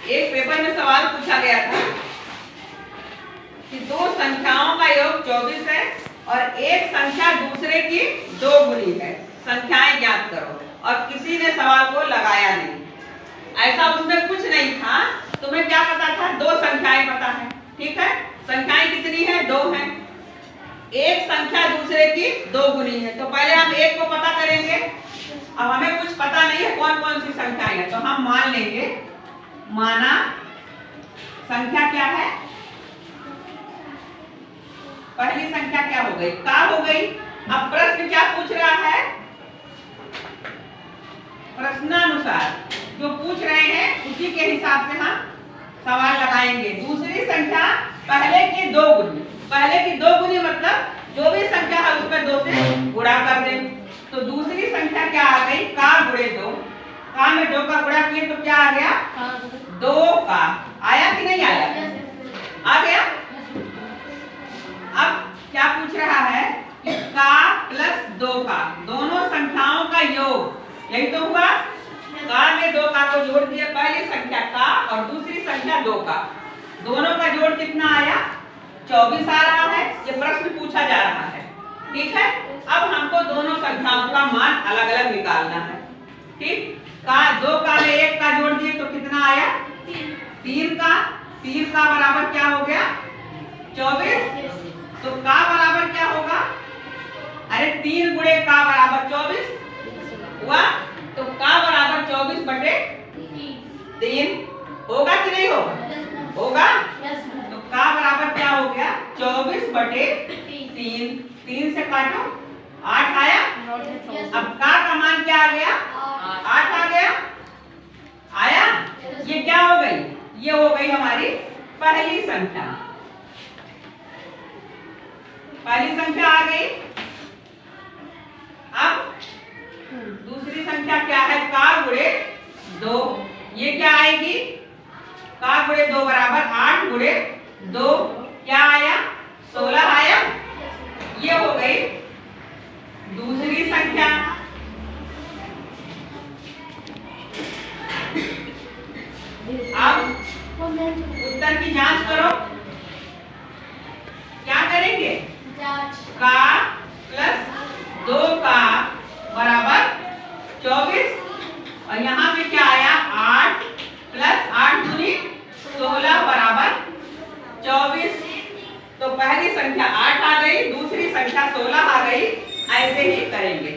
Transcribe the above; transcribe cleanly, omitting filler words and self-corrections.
एक पेपर में सवाल पूछा गया था कि दो संख्याओं का योग 24 है और एक संख्या दूसरे की 2 गुनी है, संख्याएं ज्ञात करो। और किसी ने सवाल को लगाया नहीं, ऐसा उसमें कुछ नहीं था। तुम्हें क्या पता था? 2 संख्याएं पता है, ठीक है। संख्याएं कितनी है? 2 है। एक संख्या दूसरे की 2 गुनी है, तो पहले हम एक को पता करेंगे। अब हमें कुछ पता नहीं है कौन कौन सी संख्याएं हैं, तो हम मान लेंगे, माना संख्या क्या है? पहली संख्या क्या हो गई? का हो गई। अब प्रश्न क्या पूछ रहा है? प्रश्नानुसार जो पूछ रहे हैं उसी के हिसाब से हम सवाल लगाएंगे। दूसरी संख्या पहले की 2 गुनी, पहले की 2 गुनी मतलब जो भी संख्या है उसमें 2 से गुणा कर दें। तो दूसरी संख्या क्या आ गई? का गुणे 2। का में 2 का गुणा किए तो क्या आ गया? 2 का। आया कि नहीं आया? आ गया। अब क्या पूछ रहा है कि का प्लस 2 का, दोनों संख्याओं का योग, यही तो हुआ। का में 2 का को जोड़ दिया, पहली संख्या का और दूसरी संख्या 2 का, दोनों का जोड़ कितना आया? 24 आ रहा है। ये प्रश्न पूछा जा रहा है, ठीक है। अब हमको दोनों संख्याओं का मान अलग अलग निकालना है, ठीक। का 2 का में 1 का जोड़ दिए तो कितना आया? 3 का। 3 का बराबर क्या हो गया? 24। तो का बराबर क्या होगा? अरे 3 गुणे का बराबर 24 हुआ। तो का बराबर 24 बटे 3 होगा कि नहीं होगा? होगा। तो का बराबर क्या हो गया? 24 बटे 3। 3 से काटो, 8 आया। अब का मान क्या आ गया? 8 आ गया। आया। ये क्या हो गई? ये हो गई हमारी पहली संख्या। पहली संख्या आ गई। अब दूसरी संख्या क्या है? का गुणे 2। ये क्या आएगी? का गुणे 2 बराबर 8 गुणे 2, क्या आया? 16 आया। ये हो गई दूसरी संख्या। अब उत्तर की जांच करो। क्या करेंगे? का प्लस 2 का बराबर 24 और यहाँ पे क्या आया? 8 प्लस 8 दूनी 16 बराबर 24। तो पहली संख्या 8 आ गई, दूसरी संख्या 16 आ गई। ऐसे ही करेंगे।